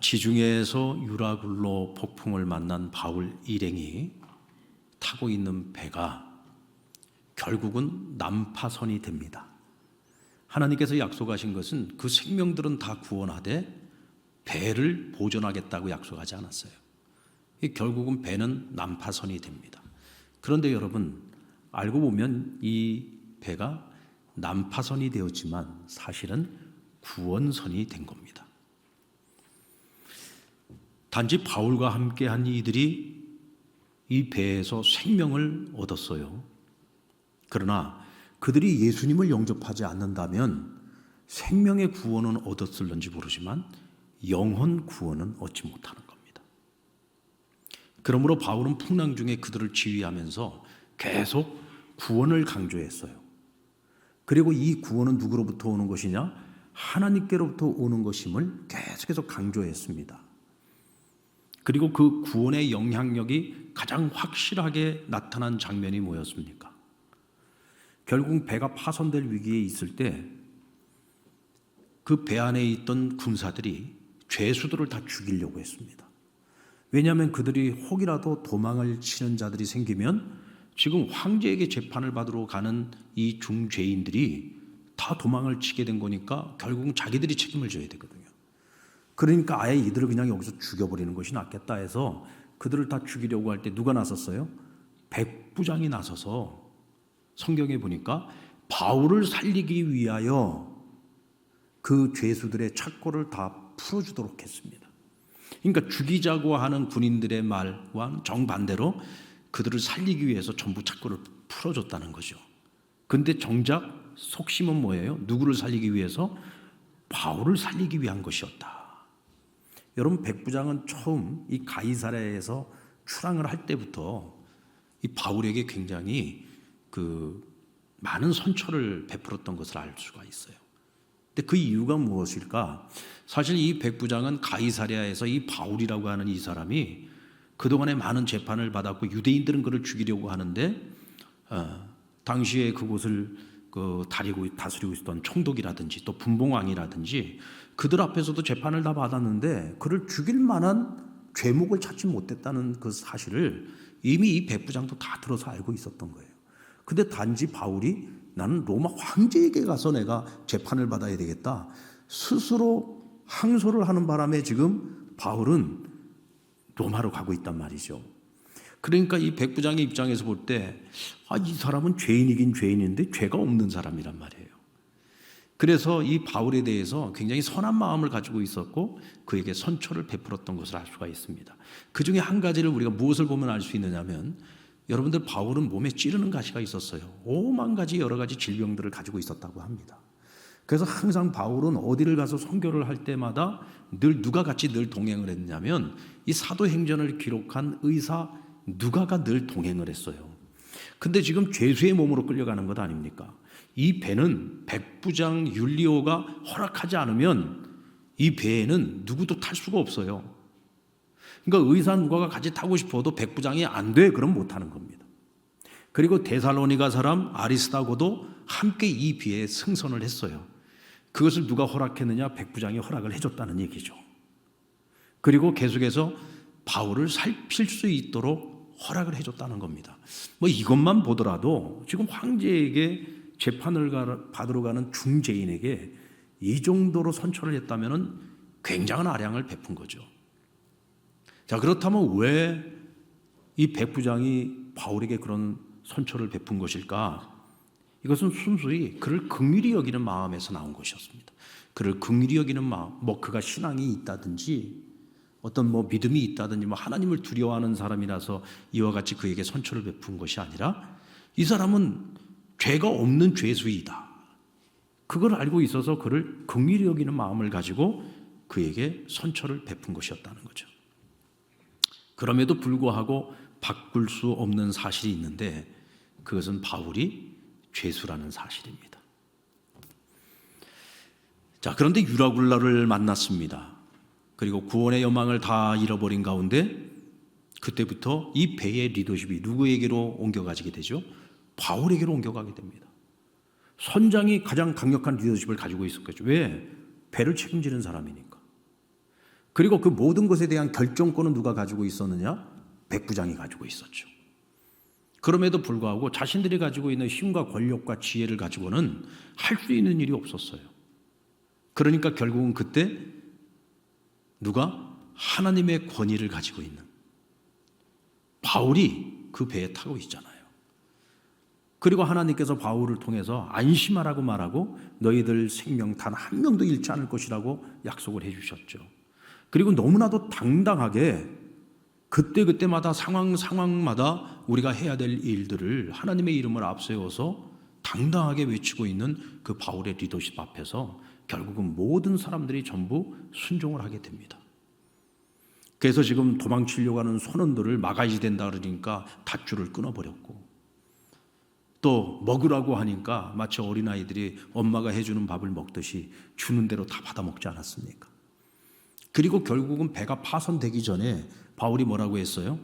지중해에서 유라굴로 폭풍을 만난 바울 일행이 타고 있는 배가 결국은 난파선이 됩니다. 하나님께서 약속하신 것은 그 생명들은 다 구원하되 배를 보존하겠다고 약속하지 않았어요. 결국은 배는 난파선이 됩니다. 그런데 여러분, 알고 보면 이 배가 난파선이 되었지만 사실은 구원선이 된 겁니다. 단지 바울과 함께한 이들이 이 배에서 생명을 얻었어요. 그러나 그들이 예수님을 영접하지 않는다면 생명의 구원은 얻었을는지 모르지만 영혼 구원은 얻지 못하는 겁니다. 그러므로 바울은 풍랑 중에 그들을 지휘하면서 계속 구원을 강조했어요. 그리고 이 구원은 누구로부터 오는 것이냐? 하나님께로부터 오는 것임을 계속해서 강조했습니다. 그리고 그 구원의 영향력이 가장 확실하게 나타난 장면이 뭐였습니까? 결국 배가 파손될 위기에 있을 때 그 배 안에 있던 군사들이 죄수들을 다 죽이려고 했습니다. 왜냐하면 그들이 혹이라도 도망을 치는 자들이 생기면 지금 황제에게 재판을 받으러 가는 이 중죄인들이 다 도망을 치게 된 거니까 결국은 자기들이 책임을 져야 되거든요. 그러니까 아예 이들을 그냥 여기서 죽여버리는 것이 낫겠다 해서 그들을 다 죽이려고 할 때 누가 나섰어요? 백부장이 나서서 성경에 보니까 바울을 살리기 위하여 그 죄수들의 착고를 다 풀어주도록 했습니다. 그러니까 죽이자고 하는 군인들의 말과 정반대로 그들을 살리기 위해서 전부 착고를 풀어줬다는 거죠. 그런데 정작 속심은 뭐예요? 누구를 살리기 위해서? 바울을 살리기 위한 것이었다. 여러분, 백부장은 처음 이 가이사랴에서 출항을 할 때부터 이 바울에게 굉장히 많은 선처를 베풀었던 것을 알 수가 있어요. 근데 그 이유가 무엇일까? 사실 이 백부장은 가이사랴에서 이 바울이라고 하는 이 사람이 그동안에 많은 재판을 받았고 유대인들은 그를 죽이려고 하는데 당시에 그곳을 다스리고 있었던 총독이라든지 또 분봉왕이라든지 그들 앞에서도 재판을 다 받았는데 그를 죽일 만한 죄목을 찾지 못했다는 그 사실을 이미 이 백부장도 다 들어서 알고 있었던 거예요. 근데 단지 바울이 나는 로마 황제에게 가서 내가 재판을 받아야 되겠다 스스로 항소를 하는 바람에 지금 바울은 로마로 가고 있단 말이죠. 그러니까 이 백부장의 입장에서 볼 때 이 사람은 죄인이긴 죄인인데 죄가 없는 사람이란 말이에요. 그래서 이 바울에 대해서 굉장히 선한 마음을 가지고 있었고 그에게 선처를 베풀었던 것을 알 수가 있습니다. 그 중에 한 가지를 우리가 무엇을 보면 알 수 있느냐면 여러분들, 바울은 몸에 찌르는 가시가 있었어요. 5만 가지 여러 가지 질병들을 가지고 있었다고 합니다. 그래서 항상 바울은 어디를 가서 선교를 할 때마다 누가 같이 늘 동행을 했냐면 이 사도행전을 기록한 의사 누가가 늘 동행을 했어요. 근데 지금 죄수의 몸으로 끌려가는 것 아닙니까? 이 배는 백부장 율리오가 허락하지 않으면 이 배에는 누구도 탈 수가 없어요. 그러니까 의사 누가가 같이 타고 싶어도 백부장이 안 돼, 그럼 못 타는 겁니다. 그리고 데살로니가 사람 아리스다고도 함께 이 배에 승선을 했어요. 그것을 누가 허락했느냐? 백부장이 허락을 해줬다는 얘기죠. 그리고 계속해서 바울을 살필 수 있도록 허락을 해줬다는 겁니다. 이것만 보더라도 지금 황제에게 재판을 받으러 가는 중죄인에게 이 정도로 선처를 했다면 굉장한 아량을 베푼 거죠. 자, 그렇다면 왜 이 백부장이 바울에게 그런 선처를 베푼 것일까? 이것은 순수히 그를 긍휼히 여기는 마음에서 나온 것이었습니다. 그를 긍휼히 여기는 마음, 그가 신앙이 있다든지 어떤 믿음이 있다든지 하나님을 두려워하는 사람이라서 이와 같이 그에게 선처를 베푼 것이 아니라 이 사람은 죄가 없는 죄수이다. 그걸 알고 있어서 그를 긍휼히 여기는 마음을 가지고 그에게 선처를 베푼 것이었다는 거죠. 그럼에도 불구하고 바꿀 수 없는 사실이 있는데 그것은 바울이 죄수라는 사실입니다. 자, 그런데 유라굴라를 만났습니다. 그리고 구원의 여망을 다 잃어버린 가운데 그때부터 이 배의 리더십이 누구에게로 옮겨가지게 되죠? 바울에게로 옮겨가게 됩니다. 선장이 가장 강력한 리더십을 가지고 있었겠죠. 왜? 배를 책임지는 사람이니까. 그리고 그 모든 것에 대한 결정권은 누가 가지고 있었느냐? 백부장이 가지고 있었죠. 그럼에도 불구하고 자신들이 가지고 있는 힘과 권력과 지혜를 가지고는 할 수 있는 일이 없었어요. 그러니까 결국은 그때 누가? 하나님의 권위를 가지고 있는 바울이 그 배에 타고 있잖아요. 그리고 하나님께서 바울을 통해서 안심하라고 말하고 너희들 생명 단 한 명도 잃지 않을 것이라고 약속을 해주셨죠. 그리고 너무나도 당당하게 그때그때마다 상황마다 우리가 해야 될 일들을 하나님의 이름을 앞세워서 당당하게 외치고 있는 그 바울의 리더십 앞에서 결국은 모든 사람들이 전부 순종을 하게 됩니다. 그래서 지금 도망치려고 하는 선원들을 막아야 된다 그러니까 닷줄을 끊어버렸고, 또 먹으라고 하니까 마치 어린아이들이 엄마가 해주는 밥을 먹듯이 주는 대로 다 받아 먹지 않았습니까? 그리고 결국은 배가 파손되기 전에 바울이 뭐라고 했어요?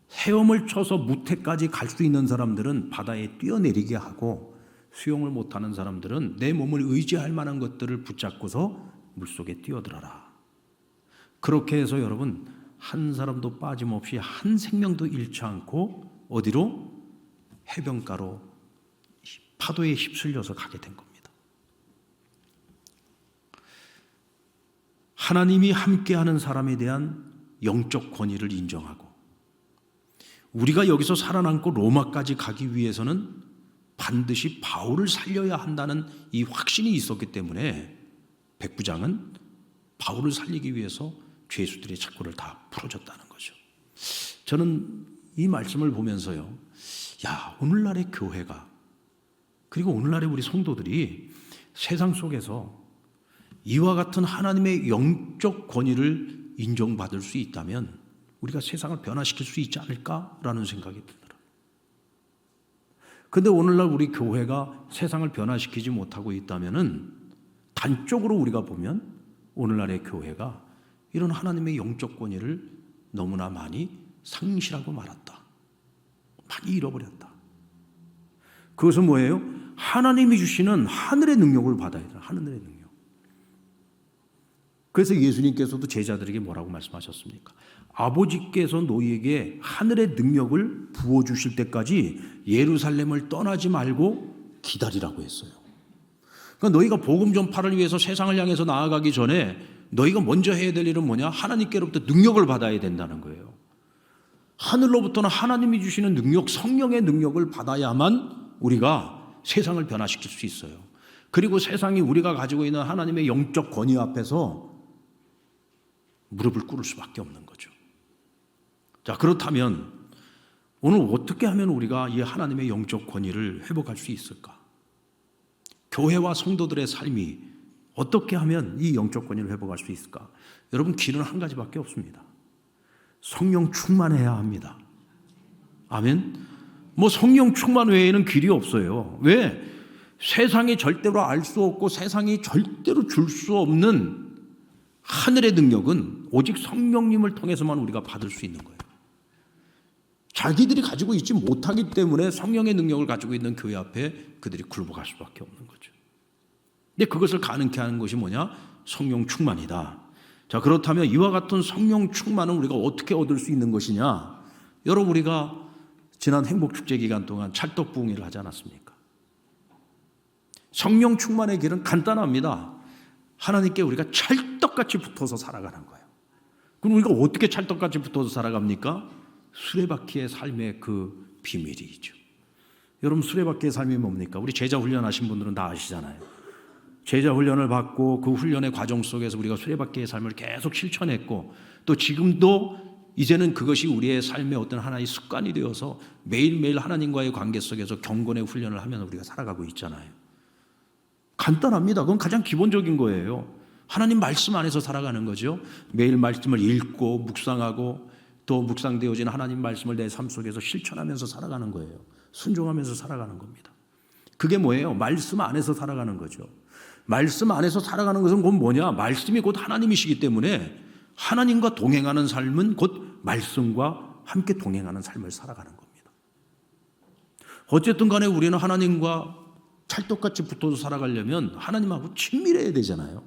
헤엄을 쳐서 무태까지 갈 수 있는 사람들은 바다에 뛰어내리게 하고, 수영을 못하는 사람들은 내 몸을 의지할 만한 것들을 붙잡고서 물속에 뛰어들어라. 그렇게 해서 여러분, 한 사람도 빠짐없이 한 생명도 잃지 않고 어디로? 해변가로 파도에 휩쓸려서 가게 된 겁니다. 하나님이 함께하는 사람에 대한 영적 권위를 인정하고, 우리가 여기서 살아남고 로마까지 가기 위해서는 반드시 바울을 살려야 한다는 이 확신이 있었기 때문에 백부장은 바울을 살리기 위해서 죄수들의 착고를 다 풀어줬다는 거죠. 저는 이 말씀을 보면서요, 오늘날의 교회가, 그리고 오늘날의 우리 성도들이 세상 속에서 이와 같은 하나님의 영적 권위를 인정받을 수 있다면 우리가 세상을 변화시킬 수 있지 않을까라는 생각이 들더라고요. 그런데 오늘날 우리 교회가 세상을 변화시키지 못하고 있다면은 단적으로 우리가 보면 오늘날의 교회가 이런 하나님의 영적 권위를 너무나 많이 상실하고 말았다. 많이 잃어버렸다. 그것은 뭐예요? 하나님이 주시는 하늘의 능력을 받아야 돼요. 하늘의 능력. 그래서 예수님께서도 제자들에게 뭐라고 말씀하셨습니까? 아버지께서 너희에게 하늘의 능력을 부어주실 때까지 예루살렘을 떠나지 말고 기다리라고 했어요. 그러니까 너희가 복음 전파를 위해서 세상을 향해서 나아가기 전에 너희가 먼저 해야 될 일은 뭐냐? 하나님께로부터 능력을 받아야 된다는 거예요. 하늘로부터는 하나님이 주시는 능력, 성령의 능력을 받아야만 우리가 세상을 변화시킬 수 있어요. 그리고 세상이 우리가 가지고 있는 하나님의 영적 권위 앞에서 무릎을 꿇을 수밖에 없는 거죠. 자, 그렇다면 오늘 어떻게 하면 우리가 이 하나님의 영적 권위를 회복할 수 있을까? 교회와 성도들의 삶이 어떻게 하면 이 영적 권위를 회복할 수 있을까? 여러분, 길은 한 가지밖에 없습니다. 성령 충만해야 합니다. 아멘. 성령 충만 외에는 길이 없어요. 왜? 세상이 절대로 알 수 없고 세상이 절대로 줄 수 없는 하늘의 능력은 오직 성령님을 통해서만 우리가 받을 수 있는 거예요. 자기들이 가지고 있지 못하기 때문에 성령의 능력을 가지고 있는 교회 앞에 그들이 굴복할 수밖에 없는 거죠. 근데 그것을 가능케 하는 것이 뭐냐? 성령 충만이다. 자, 그렇다면 이와 같은 성령 충만은 우리가 어떻게 얻을 수 있는 것이냐? 여러분, 우리가 지난 행복축제 기간 동안 찰떡부흥회를 하지 않았습니까? 성령 충만의 길은 간단합니다. 하나님께 우리가 찰떡같이 붙어서 살아가는 거예요. 그럼 우리가 어떻게 찰떡같이 붙어서 살아갑니까? 수레바퀴의 삶의 그 비밀이죠. 여러분, 수레바퀴의 삶이 뭡니까? 우리 제자 훈련하신 분들은 다 아시잖아요. 제자 훈련을 받고 그 훈련의 과정 속에서 우리가 수레바퀴의 삶을 계속 실천했고, 또 지금도 이제는 그것이 우리의 삶의 어떤 하나의 습관이 되어서 매일매일 하나님과의 관계 속에서 경건의 훈련을 하면서 우리가 살아가고 있잖아요. 간단합니다. 그건 가장 기본적인 거예요. 하나님 말씀 안에서 살아가는 거죠. 매일 말씀을 읽고 묵상하고 또 묵상되어진 하나님 말씀을 내 삶 속에서 실천하면서 살아가는 거예요. 순종하면서 살아가는 겁니다. 그게 뭐예요? 말씀 안에서 살아가는 거죠. 말씀 안에서 살아가는 것은 곧 뭐냐? 말씀이 곧 하나님이시기 때문에 하나님과 동행하는 삶은 곧 말씀과 함께 동행하는 삶을 살아가는 겁니다. 어쨌든 간에 우리는 하나님과 찰떡같이 붙어서 살아가려면 하나님하고 친밀해야 되잖아요.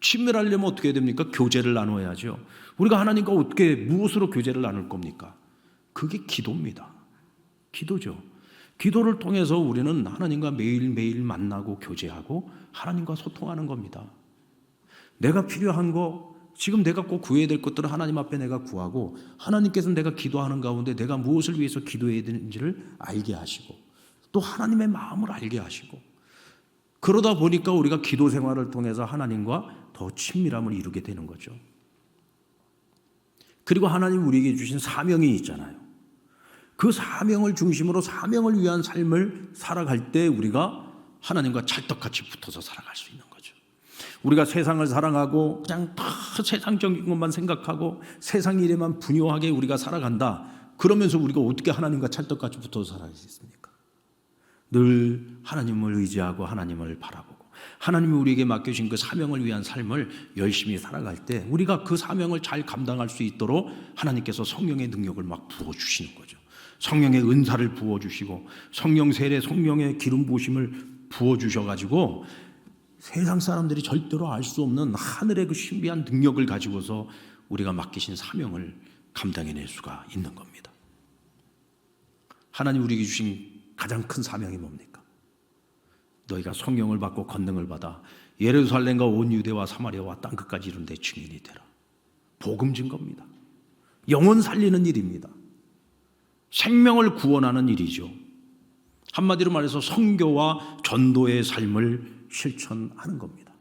친밀하려면 어떻게 해야 됩니까? 교제를 나눠야죠. 우리가 하나님과 어떻게 무엇으로 교제를 나눌 겁니까? 그게 기도입니다. 기도죠. 기도를 통해서 우리는 하나님과 매일매일 만나고 교제하고 하나님과 소통하는 겁니다. 내가 필요한 거, 지금 내가 꼭 구해야 될 것들을 하나님 앞에 내가 구하고 하나님께서는 내가 기도하는 가운데 내가 무엇을 위해서 기도해야 되는지를 알게 하시고 또 하나님의 마음을 알게 하시고 그러다 보니까 우리가 기도 생활을 통해서 하나님과 더 친밀함을 이루게 되는 거죠. 그리고 하나님 우리에게 주신 사명이 있잖아요. 그 사명을 중심으로 사명을 위한 삶을 살아갈 때 우리가 하나님과 찰떡같이 붙어서 살아갈 수 있는 거죠. 우리가 세상을 사랑하고 그냥 다 세상적인 것만 생각하고 세상 일에만 분요하게 우리가 살아간다. 그러면서 우리가 어떻게 하나님과 찰떡같이 붙어서 살아갈 수 있습니까? 늘 하나님을 의지하고 하나님을 바라보고 하나님이 우리에게 맡겨주신 그 사명을 위한 삶을 열심히 살아갈 때 우리가 그 사명을 잘 감당할 수 있도록 하나님께서 성령의 능력을 막 부어주시는 거죠. 성령의 은사를 부어주시고 성령 세례, 성령의 기름 부으심을 부어주셔가지고 세상 사람들이 절대로 알 수 없는 하늘의 그 신비한 능력을 가지고서 우리가 맡기신 사명을 감당해낼 수가 있는 겁니다. 하나님 우리에게 주신 가장 큰 사명이 뭡니까? 너희가 성령을 받고 권능을 받아 예루살렘과 온 유대와 사마리아와 땅끝까지 이룬 데 증인이 되라. 복음 증거입니다. 영혼 살리는 일입니다. 생명을 구원하는 일이죠. 한마디로 말해서 선교와 전도의 삶을 실천하는 겁니다.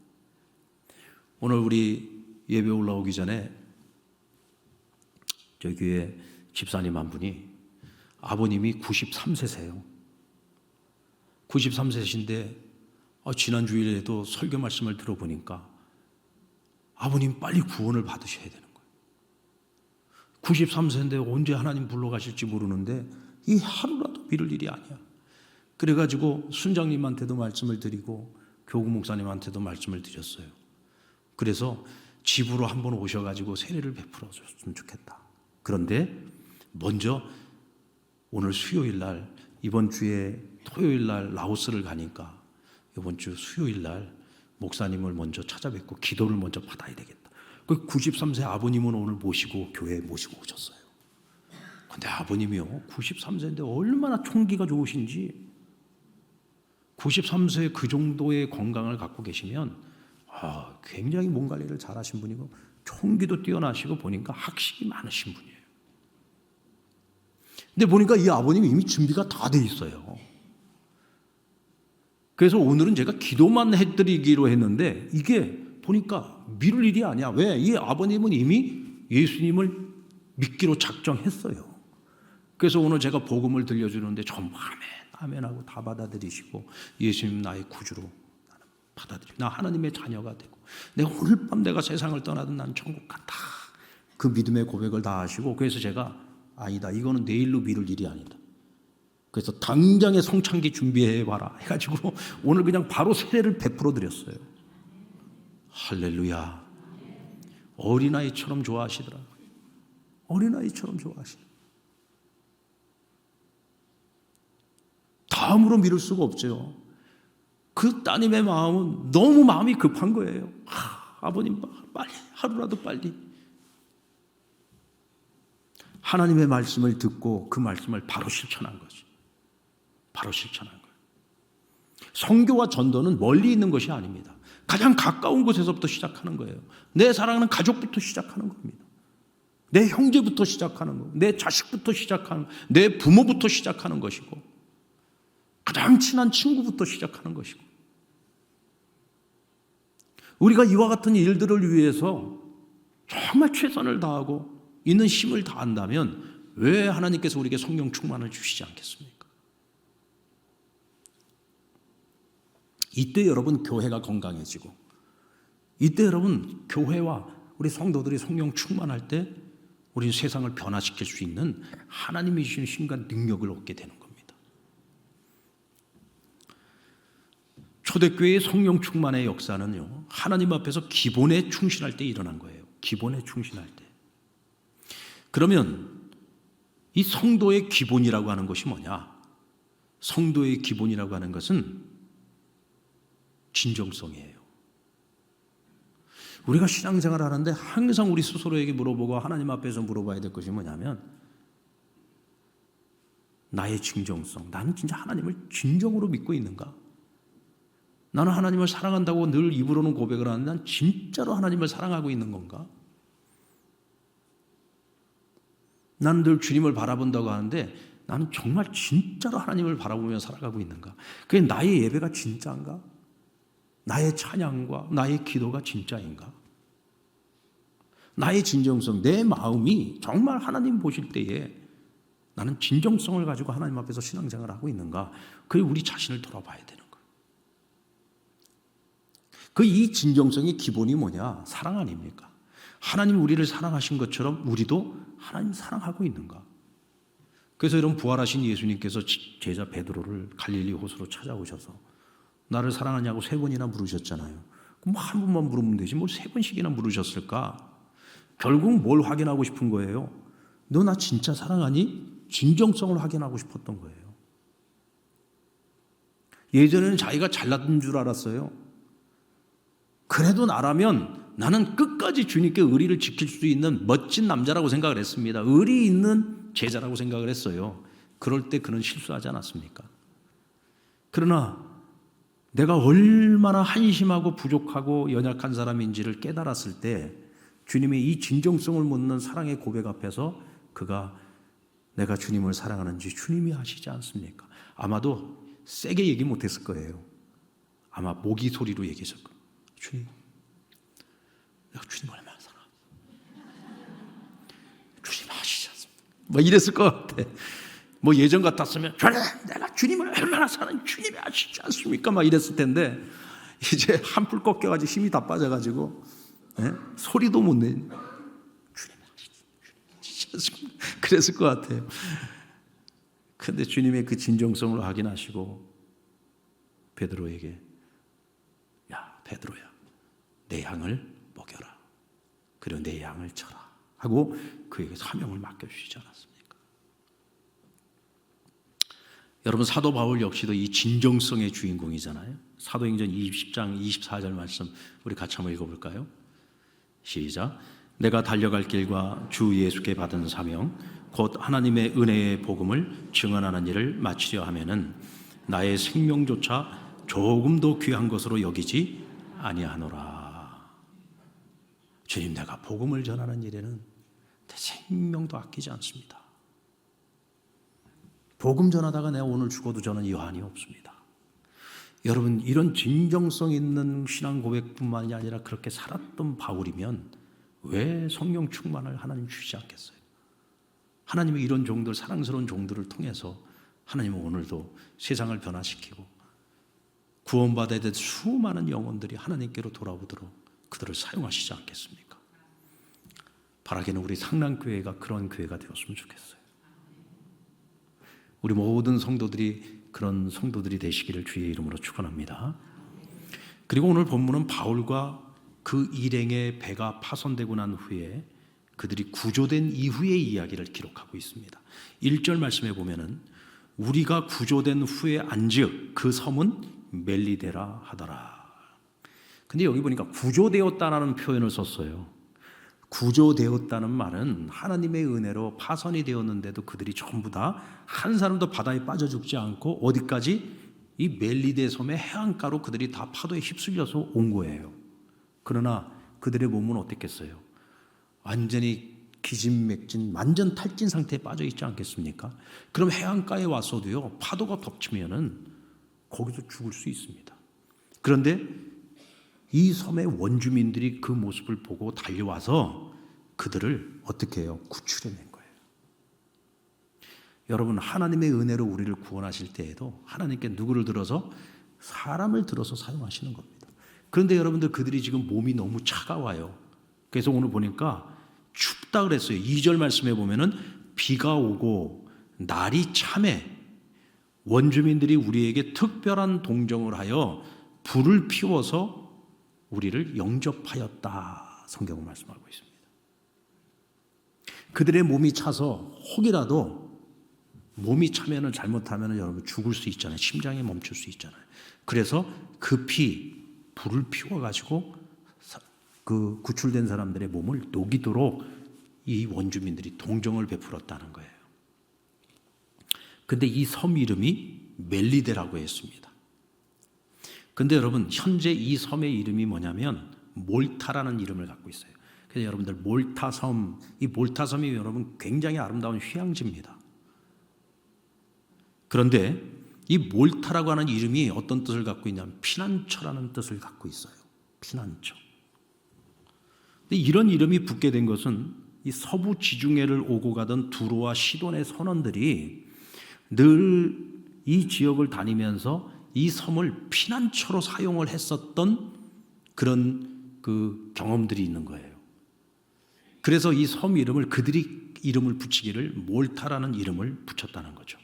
오늘 우리 예배 올라오기 전에 저희 교회 집사님 한 분이 아버님이 93세세요. 93세신데 지난 주일에도 설교 말씀을 들어보니까 아버님 빨리 구원을 받으셔야 되는 거예요. 93세인데 언제 하나님 불러가실지 모르는데 이 하루라도 미룰 일이 아니야. 그래가지고 순장님한테도 말씀을 드리고 교구 목사님한테도 말씀을 드렸어요. 그래서 집으로 한번 오셔가지고 세례를 베풀어 줬으면 좋겠다. 그런데 먼저 오늘 수요일 날, 이번 주에 토요일 날 라오스를 가니까 이번 주 수요일 날 목사님을 먼저 찾아뵙고 기도를 먼저 받아야 되겠다. 그 93세 아버님은 오늘 모시고 교회에 모시고 오셨어요. 근데 아버님이요 93세인데 얼마나 총기가 좋으신지 93세 그 정도의 건강을 갖고 계시면 굉장히 몸 관리를 잘하신 분이고 총기도 뛰어나시고 보니까 학식이 많으신 분이에요. 근데 보니까 이 아버님이 이미 준비가 다 돼 있어요. 그래서 오늘은 제가 기도만 해드리기로 했는데 이게 보니까 미룰 일이 아니야. 왜? 이 아버님은 이미 예수님을 믿기로 작정했어요. 그래서 오늘 제가 복음을 들려주는데 좀 아멘하고 다 받아들이시고 예수님 나의 구주로 나는 받아들이고 나 하나님의 자녀가 되고 내가 오늘 밤 내가 세상을 떠나든 난 천국 간다. 그 믿음의 고백을 다 하시고 그래서 제가 아니다. 이거는 내일로 미룰 일이 아니다. 그래서 당장에 성찬기 준비해봐라 해가지고 오늘 그냥 바로 세례를 베풀어 드렸어요. 할렐루야. 어린아이처럼 좋아하시더라. 어린아이처럼 좋아하시더라. 다음으로 미룰 수가 없죠. 그 따님의 마음은 너무 마음이 급한 거예요. 아버님 빨리 하루라도 빨리. 하나님의 말씀을 듣고 그 말씀을 바로 실천한 거지. 바로 실천한 거예요. 선교와 전도는 멀리 있는 것이 아닙니다. 가장 가까운 곳에서부터 시작하는 거예요. 내 사랑하는 가족부터 시작하는 겁니다. 내 형제부터 시작하는 거, 내 자식부터 시작하는 거, 내 부모부터 시작하는 것이고 가장 친한 친구부터 시작하는 것이고 우리가 이와 같은 일들을 위해서 정말 최선을 다하고 있는 힘을 다한다면 왜 하나님께서 우리에게 성령 충만을 주시지 않겠습니까? 이때 여러분 교회가 건강해지고 이때 여러분 교회와 우리 성도들이 성령 충만할 때 우리는 세상을 변화시킬 수 있는 하나님이 주시는 힘과 능력을 얻게 되는 겁니다. 초대교회의 성령 충만의 역사는요 하나님 앞에서 기본에 충실할 때 일어난 거예요. 기본에 충실할 때. 그러면 이 성도의 기본이라고 하는 것이 뭐냐? 성도의 기본이라고 하는 것은 진정성이에요. 우리가 신앙생활을 하는데 항상 우리 스스로에게 물어보고 하나님 앞에서 물어봐야 될 것이 뭐냐면 나의 진정성, 나는 진짜 하나님을 진정으로 믿고 있는가? 나는 하나님을 사랑한다고 늘 입으로는 고백을 하는데 난 진짜로 하나님을 사랑하고 있는 건가? 나는 늘 주님을 바라본다고 하는데 나는 정말 진짜로 하나님을 바라보며 살아가고 있는가? 그게 나의 예배가 진짜인가? 나의 찬양과 나의 기도가 진짜인가? 나의 진정성, 내 마음이 정말 하나님 보실 때에 나는 진정성을 가지고 하나님 앞에서 신앙생활을 하고 있는가? 그게 우리 자신을 돌아봐야 되는 거예요. 이 진정성의 기본이 뭐냐? 사랑 아닙니까? 하나님이 우리를 사랑하신 것처럼 우리도 하나님 사랑하고 있는가? 그래서 이런 부활하신 예수님께서 제자 베드로를 갈릴리 호수로 찾아오셔서 나를 사랑하냐고 3번이나 물으셨잖아요. 그럼 한 번만 물으면 되지 뭘 3번씩이나 물으셨을까? 결국 뭘 확인하고 싶은 거예요? 너 나 진짜 사랑하니? 진정성을 확인하고 싶었던 거예요. 예전에는 자기가 잘났던 줄 알았어요. 그래도 나라면 나는 끝까지 주님께 의리를 지킬 수 있는 멋진 남자라고 생각을 했습니다. 의리 있는 제자라고 생각을 했어요. 그럴 때 그는 실수하지 않았습니까? 그러나 내가 얼마나 한심하고 부족하고 연약한 사람인지를 깨달았을 때 주님의 이 진정성을 묻는 사랑의 고백 앞에서 그가 내가 주님을 사랑하는지 주님이 아시지 않습니까? 아마도 세게 얘기 못했을 거예요. 아마 모기 소리로 얘기했을 거예요. 주님, 내가 주님 얼마나 사랑합니다. 주님 아시지 않습니까? 뭐 이랬을 것 같아. 뭐 예전 같았으면 주님, 내가 주님을 얼마나 사랑하는 주님이 아시지 않습니까? 막 이랬을 텐데 이제 한풀 꺾여가지고 힘이 다 빠져가지고 소리도 못 내. 주님 아시지 않습니까? 그랬을 것 같아요. 그런데 주님의 그 진정성을 확인하시고 베드로에게 야 베드로야 내 양을 먹여라. 그리고 내 양을 쳐라 하고 그에게 사명을 맡겨주시지 않았습니까? 여러분 사도 바울 역시도 이 진정성의 주인공이잖아요. 사도행전 20장 24절 말씀 우리 같이 한번 읽어볼까요? 시작. 내가 달려갈 길과 주 예수께 받은 사명 곧 하나님의 은혜의 복음을 증언하는 일을 마치려 하면은 나의 생명조차 조금도 귀한 것으로 여기지 아니하노라. 주님 내가 복음을 전하는 일에는 내 생명도 아끼지 않습니다. 복음 전하다가 내가 오늘 죽어도 저는 여한이 없습니다. 여러분 이런 진정성 있는 신앙 고백뿐만이 아니라 그렇게 살았던 바울이면 왜 성령 충만을 하나님 주시지 않겠어요? 하나님의 이런 종들, 사랑스러운 종들을 통해서 하나님은 오늘도 세상을 변화시키고 구원받아야 될 수많은 영혼들이 하나님께로 돌아오도록 그들을 사용하시지 않겠습니까? 바라기는 우리 상랑교회가 그런 교회가 되었으면 좋겠어요. 우리 모든 성도들이 그런 성도들이 되시기를 주의 이름으로 축원합니다. 그리고 오늘 본문은 바울과 그 일행의 배가 파손되고 난 후에 그들이 구조된 이후의 이야기를 기록하고 있습니다. 1절 말씀에 보면은 우리가 구조된 후에 안즉 그 섬은 멜리데라 하더라. 근데 여기 보니까 구조되었다라는 표현을 썼어요. 구조되었다는 말은 하나님의 은혜로 파손이 되었는데도 그들이 전부 다 한 사람도 바다에 빠져 죽지 않고 어디까지 이 멜리데 섬의 해안가로 그들이 다 파도에 휩쓸려서 온 거예요. 그러나 그들의 몸은 어땠겠어요? 완전히 기진맥진 완전 탈진 상태에 빠져 있지 않겠습니까? 그럼 해안가에 와서도요 파도가 덮치면은 거기서 죽을 수 있습니다. 그런데 이 섬의 원주민들이 그 모습을 보고 달려와서 그들을 어떻게 해요? 구출해낸 거예요. 여러분 하나님의 은혜로 우리를 구원하실 때에도 하나님께 누구를 들어서? 사람을 들어서 사용하시는 겁니다. 그런데 여러분들 그들이 지금 몸이 너무 차가워요. 그래서 오늘 보니까 춥다 그랬어요. 2절 말씀에 보면은 비가 오고 날이 참해 원주민들이 우리에게 특별한 동정을 하여 불을 피워서 우리를 영접하였다. 성경은 말씀하고 있습니다. 그들의 몸이 차서 혹이라도 몸이 차면은 잘못하면은 여러분 죽을 수 있잖아요. 심장이 멈출 수 있잖아요. 그래서 급히 불을 피워가지고 그 구출된 사람들의 몸을 녹이도록 이 원주민들이 동정을 베풀었다는 거예요. 근데 이 섬 이름이 멜리데라고 했습니다. 근데 여러분, 현재 이 섬의 이름이 뭐냐면 몰타라는 이름을 갖고 있어요. 그래서 여러분들 몰타섬, 이 몰타섬이 여러분 굉장히 아름다운 휴양지입니다. 그런데 이 몰타라고 하는 이름이 어떤 뜻을 갖고 있냐면 피난처라는 뜻을 갖고 있어요. 피난처. 근데 이런 이름이 붙게 된 것은 이 서부 지중해를 오고 가던 두로와 시돈의 선원들이 늘 이 지역을 다니면서 이 섬을 피난처로 사용을 했었던 그런 그 경험들이 있는 거예요. 그래서 이 섬 이름을 그들이 이름을 붙이기를 몰타라는 이름을 붙였다는 거죠.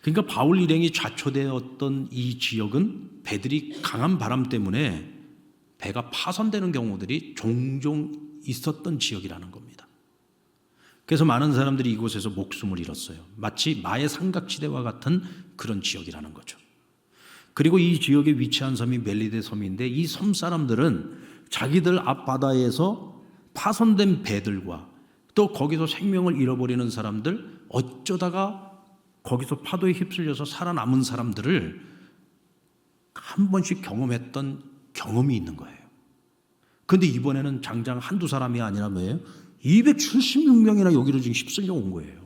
그러니까 바울 일행이 좌초되었던 이 지역은 배들이 강한 바람 때문에 배가 파손되는 경우들이 종종 있었던 지역이라는 겁니다. 그래서 많은 사람들이 이곳에서 목숨을 잃었어요. 마치 마의 삼각지대와 같은 그런 지역이라는 거죠. 그리고 이 지역에 위치한 섬이 멜리데 섬인데 이 섬 사람들은 자기들 앞바다에서 파손된 배들과 또 거기서 생명을 잃어버리는 사람들, 어쩌다가 거기서 파도에 휩쓸려서 살아남은 사람들을 한 번씩 경험했던 경험이 있는 거예요. 그런데 이번에는 장장 한두 사람이 아니라 뭐예요? 276명이나 여기로 지금 휩쓸려 온 거예요.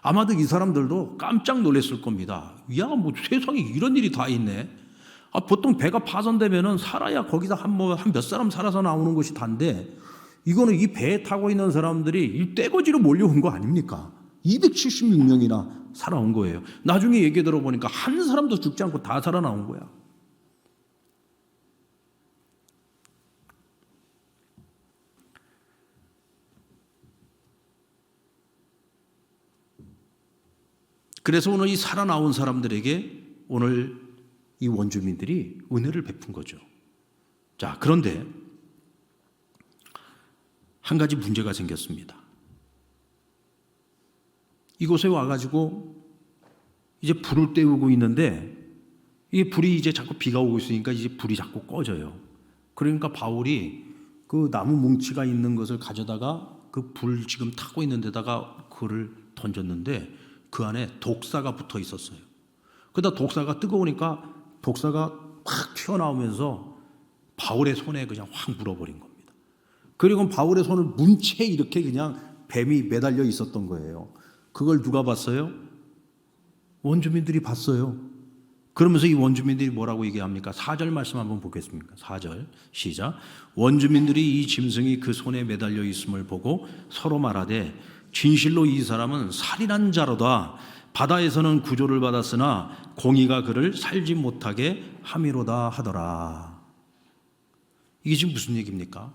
아마도 이 사람들도 깜짝 놀랐을 겁니다. 야, 뭐 세상에 이런 일이 다 있네. 보통 배가 파손되면은 살아야 거기다 한 몇 사람 살아서 나오는 것이 단데, 이거는 이 배에 타고 있는 사람들이 이 떼거지로 몰려온 거 아닙니까? 276명이나 살아온 거예요. 나중에 얘기 들어보니까 한 사람도 죽지 않고 다 살아나온 거야. 그래서 오늘 이 살아나온 사람들에게 오늘 이 원주민들이 은혜를 베푼 거죠. 자, 그런데 한 가지 문제가 생겼습니다. 이곳에 와가지고 이제 불을 때우고 있는데 이게 불이 이제 자꾸 비가 오고 있으니까 이제 불이 자꾸 꺼져요. 그러니까 바울이 그 나무 뭉치가 있는 것을 가져다가 그 불 지금 타고 있는 데다가 그를 던졌는데 그 안에 독사가 붙어 있었어요. 그러다 독사가 뜨거우니까 독사가 확 튀어나오면서 바울의 손에 그냥 확 물어버린 겁니다. 그리고 바울의 손을 문 채 이렇게 그냥 뱀이 매달려 있었던 거예요. 그걸 누가 봤어요? 원주민들이 봤어요. 그러면서 이 원주민들이 뭐라고 얘기합니까? 4절 말씀 한번 보겠습니까? 4절 시작. 원주민들이 이 짐승이 그 손에 매달려 있음을 보고 서로 말하되 진실로 이 사람은 살인한 자로다. 바다에서는 구조를 받았으나 공의가 그를 살지 못하게 함이로다 하더라. 이게 지금 무슨 얘기입니까?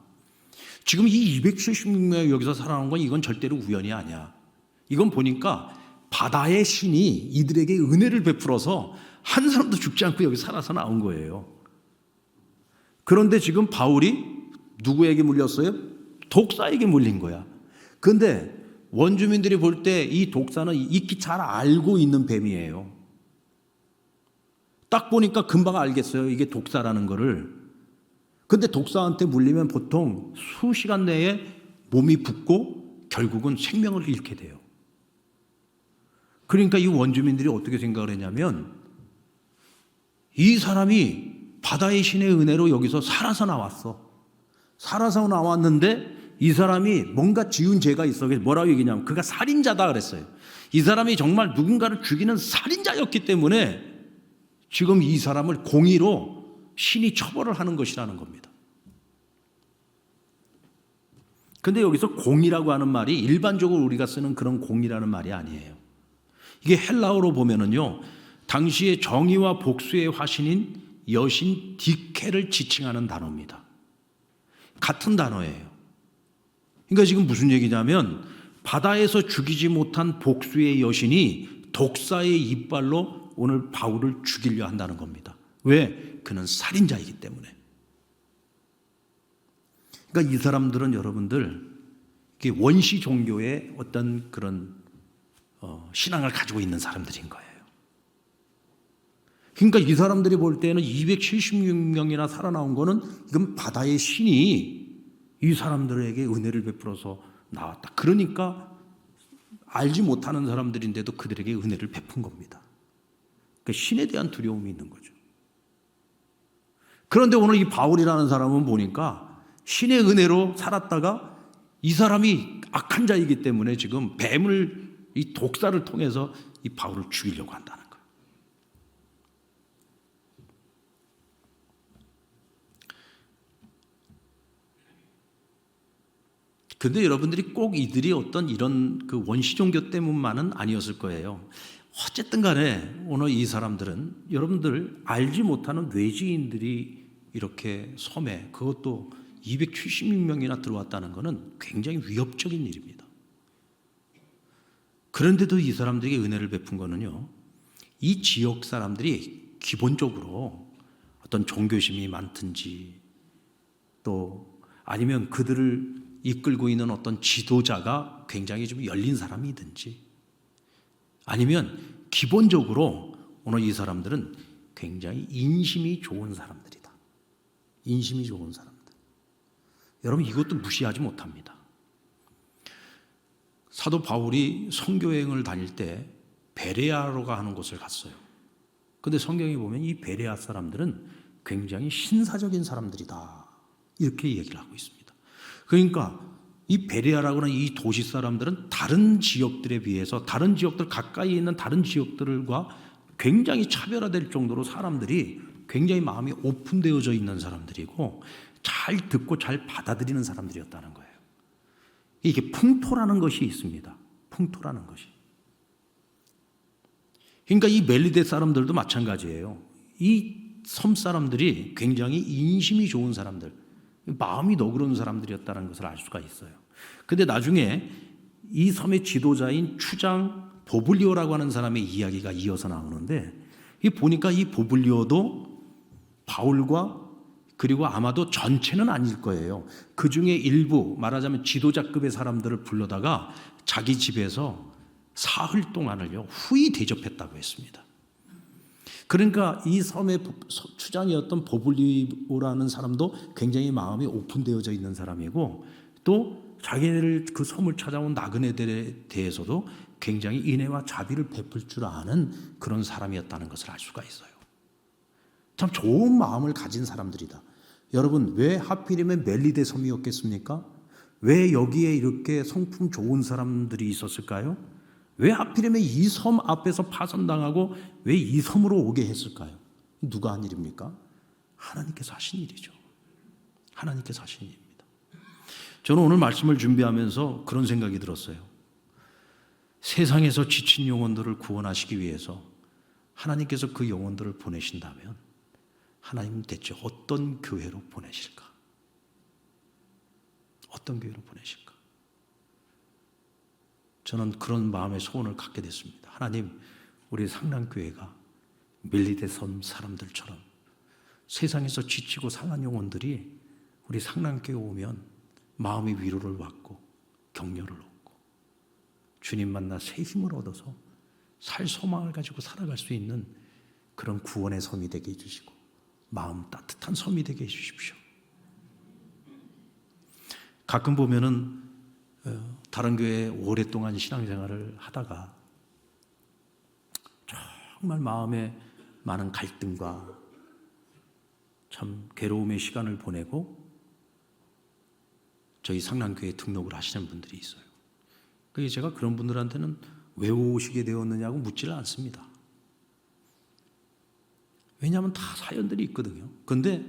지금 이 276명이 여기서 살아난 건 이건 절대로 우연이 아니야. 이건 보니까 바다의 신이 이들에게 은혜를 베풀어서 한 사람도 죽지 않고 여기 살아서 나온 거예요. 그런데 지금 바울이 누구에게 물렸어요? 독사에게 물린 거야. 그런데 원주민들이 볼 때 이 독사는 익히 잘 알고 있는 뱀이에요. 딱 보니까 금방 알겠어요. 이게 독사라는 거를. 근데 독사한테 물리면 보통 수시간 내에 몸이 붓고 결국은 생명을 잃게 돼요. 그러니까 이 원주민들이 어떻게 생각을 했냐면 이 사람이 바다의 신의 은혜로 여기서 살아서 나왔어. 살아서 나왔는데 이 사람이 뭔가 지은 죄가 있어. 그래서 뭐라고 얘기냐면 그가 살인자다 그랬어요. 이 사람이 정말 누군가를 죽이는 살인자였기 때문에 지금 이 사람을 공의로 신이 처벌을 하는 것이라는 겁니다. 근데 여기서 공의라고 하는 말이 일반적으로 우리가 쓰는 그런 공의라는 말이 아니에요. 이게 헬라어로 보면은요, 당시의 정의와 복수의 화신인 여신 디케를 지칭하는 단어입니다. 같은 단어예요. 그러니까 지금 무슨 얘기냐면 바다에서 죽이지 못한 복수의 여신이 독사의 이빨로 오늘 바울을 죽이려 한다는 겁니다. 왜? 그는 살인자이기 때문에. 그러니까 이 사람들은 여러분들 원시 종교의 어떤 그런 신앙을 가지고 있는 사람들인 거예요. 그러니까 이 사람들이 볼 때는 276명이나 살아나온 거는 이건 바다의 신이 이 사람들에게 은혜를 베풀어서 나왔다. 그러니까 알지 못하는 사람들인데도 그들에게 은혜를 베푼 겁니다. 그러니까 신에 대한 두려움이 있는 거죠. 그런데 오늘 이 바울이라는 사람은 보니까 신의 은혜로 살았다가 이 사람이 악한 자이기 때문에 지금 뱀을, 이 독사를 통해서 이 바울을 죽이려고 한다는 거예요. 근데 여러분들이 꼭 이들이 어떤 이런 그 원시 종교 때문만은 아니었을 거예요. 어쨌든 간에 오늘 이 사람들은 여러분들 알지 못하는 외지인들이 이렇게 섬에, 그것도 276명이나 들어왔다는 것은 굉장히 위협적인 일입니다. 그런데도 이 사람들에게 은혜를 베푼 거는요, 이 지역 사람들이 기본적으로 어떤 종교심이 많든지 또 아니면 그들을 이끌고 있는 어떤 지도자가 굉장히 좀 열린 사람이든지 아니면 기본적으로 오늘 이 사람들은 굉장히 인심이 좋은 사람들이다. 인심이 좋은 사람들. 여러분 이것도 무시하지 못합니다. 사도 바울이 선교여행을 다닐 때 베레아로 가는 곳을 갔어요. 그런데 성경에 보면 이 베레아 사람들은 굉장히 신사적인 사람들이다. 이렇게 얘기를 하고 있습니다. 그러니까 이 베레아라고 하는 이 도시 사람들은 다른 지역들에 비해서 다른 지역들 가까이 있는 다른 지역들과 굉장히 차별화될 정도로 사람들이 굉장히 마음이 오픈되어져 있는 사람들이고 잘 듣고 잘 받아들이는 사람들이었다는 거예요. 이게 풍토라는 것이 있습니다. 풍토라는 것이. 그러니까 이 멜리데 사람들도 마찬가지예요. 이 섬 사람들이 굉장히 인심이 좋은 사람들, 마음이 너그러운 사람들이었다는 것을 알 수가 있어요. 그런데 나중에 이 섬의 지도자인 추장 보블리오라고 하는 사람의 이야기가 이어서 나오는데 이 보니까 이 보블리오도 바울과 그리고 아마도 전체는 아닐 거예요. 그 중에 일부, 말하자면 지도자급의 사람들을 불러다가 자기 집에서 사흘 동안을요 후히 대접했다고 했습니다. 그러니까 이 섬의 추장이었던 보블리오라는 사람도 굉장히 마음이 오픈되어져 있는 사람이고 또 자기네를 그 섬을 찾아온 나그네들에 대해서도 굉장히 인애와 자비를 베풀 줄 아는 그런 사람이었다는 것을 알 수가 있어요. 참 좋은 마음을 가진 사람들이다. 여러분 왜 하필이면 멜리데 섬이었겠습니까? 왜 여기에 이렇게 성품 좋은 사람들이 있었을까요? 왜 하필이면 이 섬 앞에서 파손당하고 왜 이 섬으로 오게 했을까요? 누가 한 일입니까? 하나님께서 하신 일이죠. 하나님께서 하신 일입니다. 저는 오늘 말씀을 준비하면서 그런 생각이 들었어요. 세상에서 지친 영혼들을 구원하시기 위해서 하나님께서 그 영혼들을 보내신다면 하나님 대체 어떤 교회로 보내실까? 어떤 교회로 보내실까? 저는 그런 마음의 소원을 갖게 됐습니다. 하나님, 우리 상랑교회가 멜리데 섬 사람들처럼 세상에서 지치고 상한 영혼들이 우리 상랑교회 오면 마음의 위로를 받고 격려를 얻고 주님 만나 새 힘을 얻어서 살 소망을 가지고 살아갈 수 있는 그런 구원의 섬이 되게 해주시고 마음 따뜻한 섬이 되게 해주십시오. 가끔 보면은 다른 교회에 오랫동안 신앙생활을 하다가 정말 마음에 많은 갈등과 참 괴로움의 시간을 보내고 저희 상랑교회에 등록을 하시는 분들이 있어요. 그래서 제가 그런 분들한테는 왜 오시게 되었느냐고 묻지를 않습니다. 왜냐하면 다 사연들이 있거든요. 그런데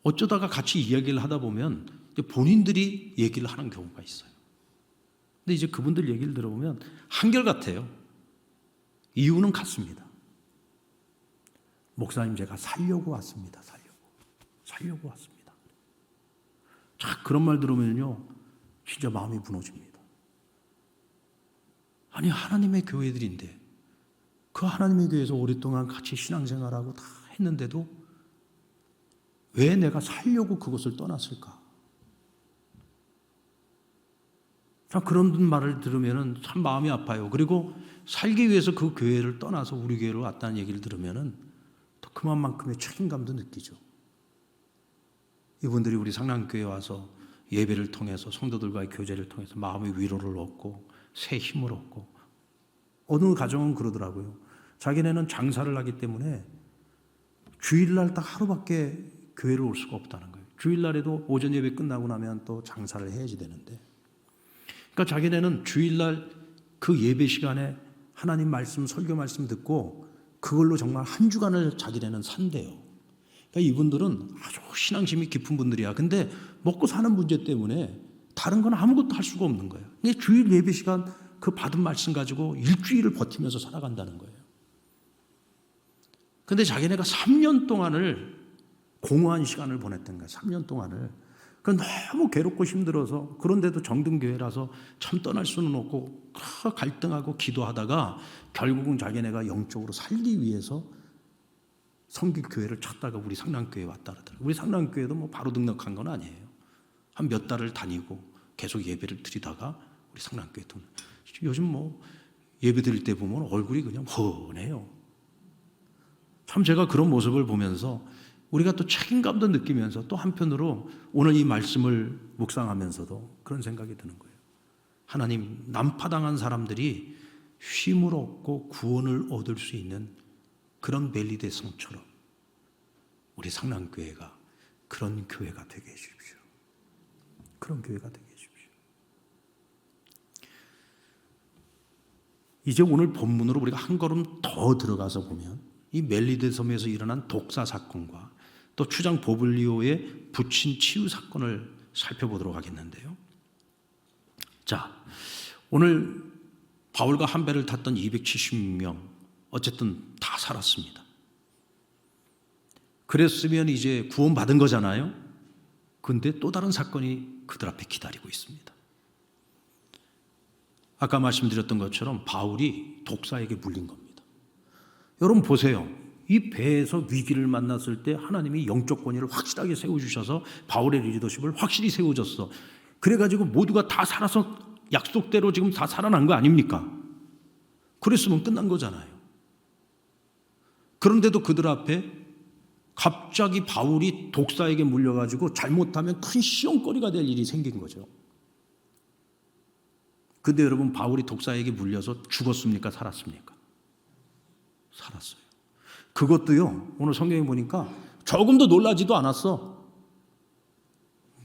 어쩌다가 같이 이야기를 하다 보면 본인들이 얘기를 하는 경우가 있어요. 근데 이제 그분들 얘기를 들어보면 한결같아요. 이유는 같습니다. 목사님 제가 살려고 왔습니다. 살려고 왔습니다. 자, 그런 말 들으면요 진짜 마음이 무너집니다. 아니 하나님의 교회들인데 그 하나님의 교회에서 오랫동안 같이 신앙생활하고 다 했는데도 왜 내가 살려고 그것을 떠났을까? 참 그런 말을 들으면 참 마음이 아파요. 그리고 살기 위해서 그 교회를 떠나서 우리 교회로 왔다는 얘기를 들으면 그만큼의 책임감도 느끼죠. 이분들이 우리 상랑교회에 와서 예배를 통해서 성도들과의 교제를 통해서 마음의 위로를 얻고 새 힘을 얻고, 어느 가정은 그러더라고요. 자기네는 장사를 하기 때문에 주일날 딱 하루밖에 교회를 올 수가 없다는 거예요. 주일날에도 오전 예배 끝나고 나면 또 장사를 해야지 되는데, 그러니까 자기네는 주일날 그 예배 시간에 하나님 말씀, 설교 말씀 듣고 그걸로 정말 한 주간을 자기네는 산대요. 그러니까 이분들은 아주 신앙심이 깊은 분들이야. 근데 먹고 사는 문제 때문에 다른 건 아무것도 할 수가 없는 거예요. 근데 주일 예배 시간 그 받은 말씀 가지고 일주일을 버티면서 살아간다는 거예요. 근데 자기네가 3년 동안을 공허한 시간을 보냈던 거예요. 3년 동안을. 그러니까 너무 괴롭고 힘들어서, 그런데도 정든교회라서 참 떠날 수는 없고 갈등하고 기도하다가 결국은 자기네가 영적으로 살기 위해서 성길교회를 찾다가 우리 상랑교회에 왔다 그러더라고요. 우리 상랑교회도 뭐 바로 등록한 건 아니에요. 한 몇 달을 다니고 계속 예배를 드리다가 우리 상랑교회 돈. 요즘 뭐 예배 드릴 때 보면 얼굴이 그냥 훤해요. 참 제가 그런 모습을 보면서 우리가 또 책임감도 느끼면서 또 한편으로 오늘 이 말씀을 묵상하면서도 그런 생각이 드는 거예요. 하나님, 난파당한 사람들이 쉼을 얻고 구원을 얻을 수 있는 그런 멜리데 성처럼 우리 상랑교회가 그런 교회가 되게 해주십시오. 그런 교회가 되게 해주십시오. 이제 오늘 본문으로 우리가 한 걸음 더 들어가서 보면 이 멜리데 섬에서 일어난 독사 사건과 또 추장 보블리오의 부친 치유 사건을 살펴보도록 하겠는데요. 자, 오늘 바울과 한 배를 탔던 270명 어쨌든 다 살았습니다. 그랬으면 이제 구원받은 거잖아요. 근데 또 다른 사건이 그들 앞에 기다리고 있습니다. 아까 말씀드렸던 것처럼 바울이 독사에게 물린 겁니다. 여러분 보세요. 이 배에서 위기를 만났을 때 하나님이 영적 권위를 확실하게 세워주셔서 바울의 리더십을 확실히 세워줬어. 그래가지고 모두가 다 살아서 약속대로 지금 다 살아난 거 아닙니까? 그랬으면 끝난 거잖아요. 그런데도 그들 앞에 갑자기 바울이 독사에게 물려가지고 잘못하면 큰 시험거리가 될 일이 생긴 거죠. 근데 여러분, 바울이 독사에게 물려서 죽었습니까? 살았습니까? 살았어요. 그것도요, 오늘 성경에 보니까 조금도 놀라지도 않았어.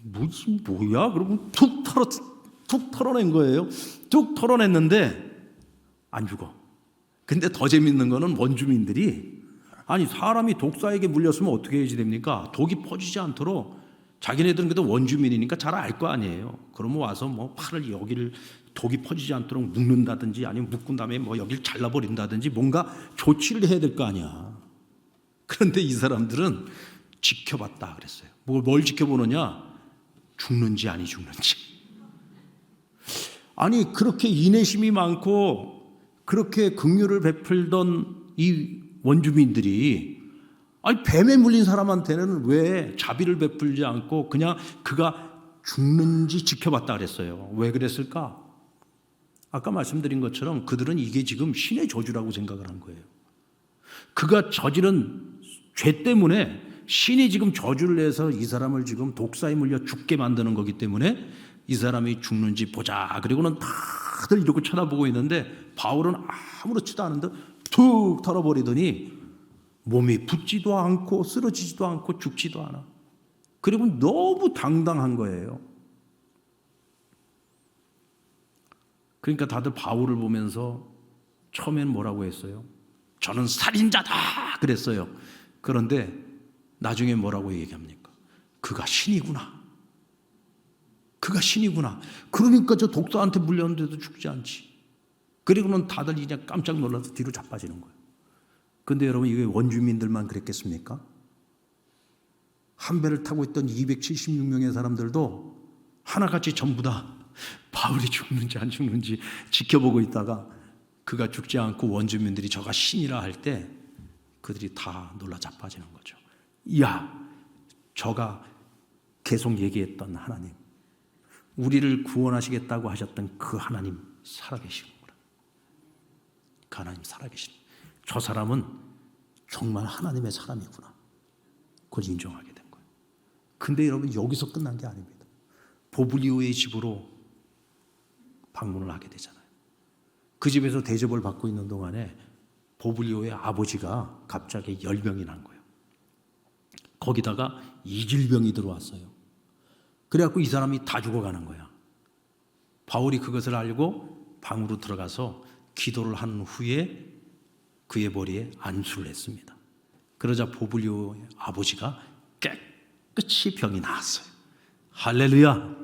뭐야? 그러고 툭 털어낸 거예요. 툭 털어냈는데 안 죽어. 근데 더 재밌는 거는 원주민들이, 아니 사람이 독사에게 물렸으면 어떻게 해야지 됩니까? 독이 퍼지지 않도록, 자기네들은 그래도 원주민이니까 잘 알 거 아니에요. 그러면 와서 뭐 팔을 여기를 독이 퍼지지 않도록 묶는다든지, 아니면 묶은 다음에 뭐 여기를 잘라버린다든지 뭔가 조치를 해야 될 거 아니야. 그런데 이 사람들은 지켜봤다 그랬어요. 뭘 지켜보느냐? 죽는지 아니 죽는지. 아니 그렇게 인내심이 많고 그렇게 긍휼을 베풀던 이 원주민들이, 아니 뱀에 물린 사람한테는 왜 자비를 베풀지 않고 그냥 그가 죽는지 지켜봤다 그랬어요. 왜 그랬을까? 아까 말씀드린 것처럼 그들은 이게 지금 신의 저주라고 생각을 한 거예요. 그가 저지른 죄 때문에 신이 지금 저주를 내서 이 사람을 지금 독사에 물려 죽게 만드는 거기 때문에 이 사람이 죽는지 보자. 그리고는 다들 이렇게 쳐다보고 있는데 바울은 아무렇지도 않은데 툭 털어버리더니 몸이 붓지도 않고 쓰러지지도 않고 죽지도 않아. 그리고 너무 당당한 거예요. 그러니까 다들 바울을 보면서 처음엔 뭐라고 했어요? 저는 살인자다 그랬어요. 그런데 나중에 뭐라고 얘기합니까? 그가 신이구나. 그가 신이구나. 그러니까 저 독사한테 물렸는데도 죽지 않지. 그리고는 다들 그냥 깜짝 놀라서 뒤로 자빠지는 거예요. 그런데 여러분, 이게 원주민들만 그랬겠습니까? 한 배를 타고 있던 276명의 사람들도 하나같이 전부 다 바울이 죽는지 안 죽는지 지켜보고 있다가 그가 죽지 않고 원주민들이 저가 신이라 할 때 그들이 다 놀라 자빠지는 거죠. 이야, 저가 계속 얘기했던 하나님, 우리를 구원하시겠다고 하셨던 그 하나님 살아계시는구나. 그 하나님 살아계시는. 저 사람은 정말 하나님의 사람이구나. 그걸 인정하게 된 거예요. 근데 여러분 여기서 끝난 게 아닙니다. 보블리오의 집으로 방문을 하게 되잖아요. 그 집에서 대접을 받고 있는 동안에 보블리오의 아버지가 갑자기 열병이 난 거예요. 거기다가 이질병이 들어왔어요. 그래갖고 이 사람이 다 죽어가는 거야. 바울이 그것을 알고 방으로 들어가서 기도를 한 후에 그의 머리에 안수를 했습니다. 그러자 보블리오의 아버지가 깨끗이 병이 나았어요. 할렐루야.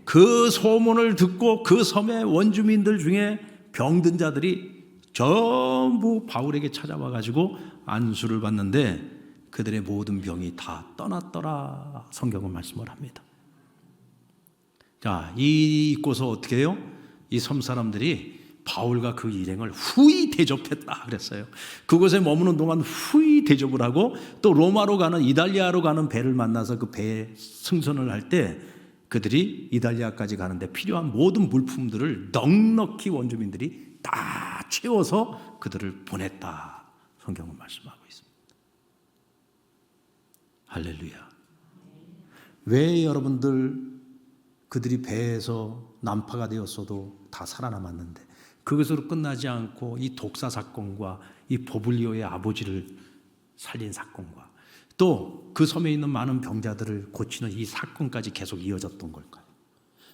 그 소문을 듣고 그 섬의 원주민들 중에 병든 자들이 전부 바울에게 찾아와 가지고 안수를 받는데 그들의 모든 병이 다 떠났더라. 성경은 말씀을 합니다. 자, 이곳서 어떻게 해요? 이 섬 사람들이 바울과 그 일행을 후히 대접했다 그랬어요. 그곳에 머무는 동안 후히 대접을 하고 또 로마로 가는, 이달리아로 가는 배를 만나서 그 배에 승선을 할 때 그들이 이달리아까지 가는데 필요한 모든 물품들을 넉넉히 원주민들이 다 채워서 그들을 보냈다. 성경은 말씀하고 있습니다. 할렐루야. 왜 여러분들 그들이 배에서 난파가 되었어도 다 살아남았는데 그것으로 끝나지 않고 이 독사 사건과 이 보블리오의 아버지를 살린 사건과 또 그 섬에 있는 많은 병자들을 고치는 이 사건까지 계속 이어졌던 걸까요?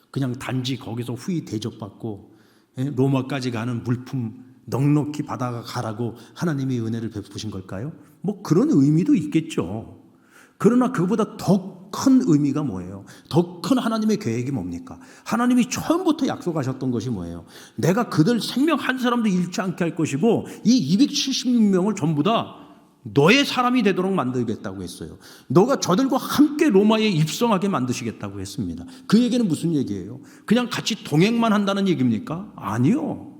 그냥 단지 거기서 후히 대접받고 로마까지 가는 물품 넉넉히 받아가 가라고 하나님이 은혜를 베푸신 걸까요? 뭐 그런 의미도 있겠죠. 그러나 그보다 더 큰 의미가 뭐예요? 더 큰 하나님의 계획이 뭡니까? 하나님이 처음부터 약속하셨던 것이 뭐예요? 내가 그들 생명 한 사람도 잃지 않게 할 것이고 이 276명을 전부 다 너의 사람이 되도록 만들겠다고 했어요. 너가 저들과 함께 로마에 입성하게 만드시겠다고 했습니다. 그 얘기는 무슨 얘기예요? 그냥 같이 동행만 한다는 얘기입니까? 아니요.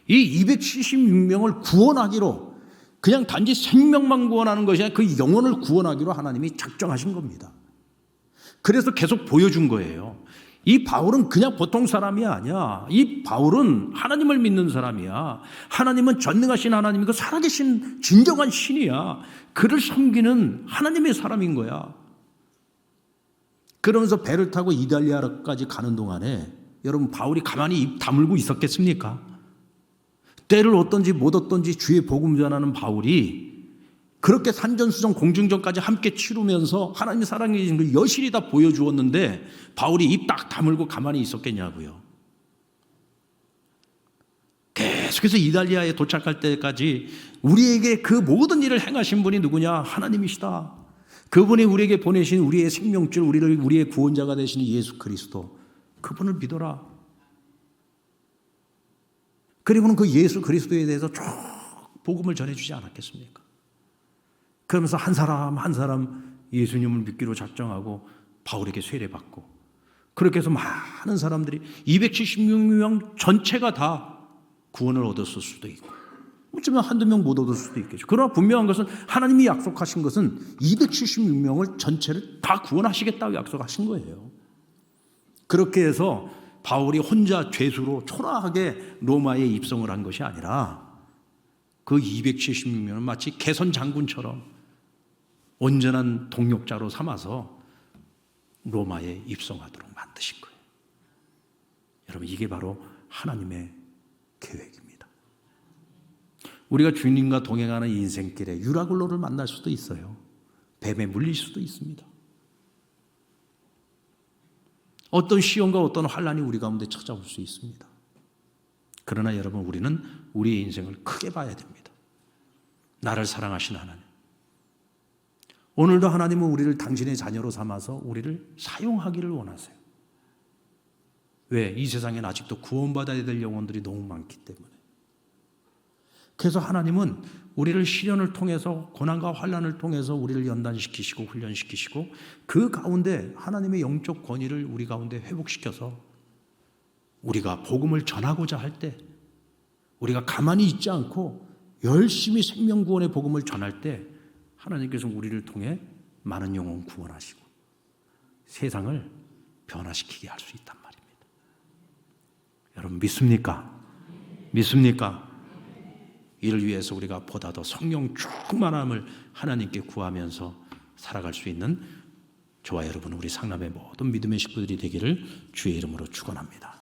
이 276명을 구원하기로, 그냥 단지 생명만 구원하는 것이 아니라 그 영혼을 구원하기로 하나님이 작정하신 겁니다. 그래서 계속 보여준 거예요. 이 바울은 그냥 보통 사람이 아니야. 이 바울은 하나님을 믿는 사람이야. 하나님은 전능하신 하나님이고 살아계신 진정한 신이야. 그를 섬기는 하나님의 사람인 거야. 그러면서 배를 타고 이달리아까지 가는 동안에 여러분 바울이 가만히 입 다물고 있었겠습니까? 때를 얻든지 못 얻든지 주의 복음 전하는 바울이 그렇게 산전수전 공중전까지 함께 치르면서 하나님 사랑해 주신 걸 여실히 다 보여주었는데 바울이 입 딱 다물고 가만히 있었겠냐고요. 계속해서 이달리아에 도착할 때까지 우리에게 그 모든 일을 행하신 분이 누구냐? 하나님이시다. 그분이 우리에게 보내신 우리의 생명줄, 우리의 구원자가 되시는 예수 그리스도, 그분을 믿어라. 그리고는 그 예수 그리스도에 대해서 쭉 복음을 전해주지 않았겠습니까? 그러면서 한 사람 한 사람 예수님을 믿기로 작정하고 바울에게 세례받고, 그렇게 해서 많은 사람들이 276명 전체가 다 구원을 얻었을 수도 있고 어쩌면 한두 명 못 얻을 수도 있겠죠. 그러나 분명한 것은 하나님이 약속하신 것은 276명을 전체를 다 구원하시겠다고 약속하신 거예요. 그렇게 해서 바울이 혼자 죄수로 초라하게 로마에 입성을 한 것이 아니라 그 276명은 마치 개선 장군처럼 온전한 동역자로 삼아서 로마에 입성하도록 만드신 거예요. 여러분, 이게 바로 하나님의 계획입니다. 우리가 주님과 동행하는 인생길에 유라굴로를 만날 수도 있어요. 뱀에 물릴 수도 있습니다. 어떤 시험과 어떤 환난이 우리 가운데 찾아올 수 있습니다. 그러나 여러분, 우리는 우리의 인생을 크게 봐야 됩니다. 나를 사랑하신 하나님, 오늘도 하나님은 우리를 당신의 자녀로 삼아서 우리를 사용하기를 원하세요. 왜? 이 세상엔 아직도 구원받아야 될 영혼들이 너무 많기 때문에. 그래서 하나님은 우리를 시련을 통해서, 고난과 환난을 통해서 우리를 연단시키시고 훈련시키시고, 그 가운데 하나님의 영적 권위를 우리 가운데 회복시켜서 우리가 복음을 전하고자 할 때, 우리가 가만히 있지 않고 열심히 생명구원의 복음을 전할 때 하나님께서 우리를 통해 많은 영혼 구원하시고 세상을 변화시키게 할 수 있단 말입니다. 여러분 믿습니까? 믿습니까? 이를 위해서 우리가 보다 더 성령 충만함을 하나님께 구하면서 살아갈 수 있는 저와 여러분, 우리 상남의 모든 믿음의 식구들이 되기를 주의 이름으로 축원합니다.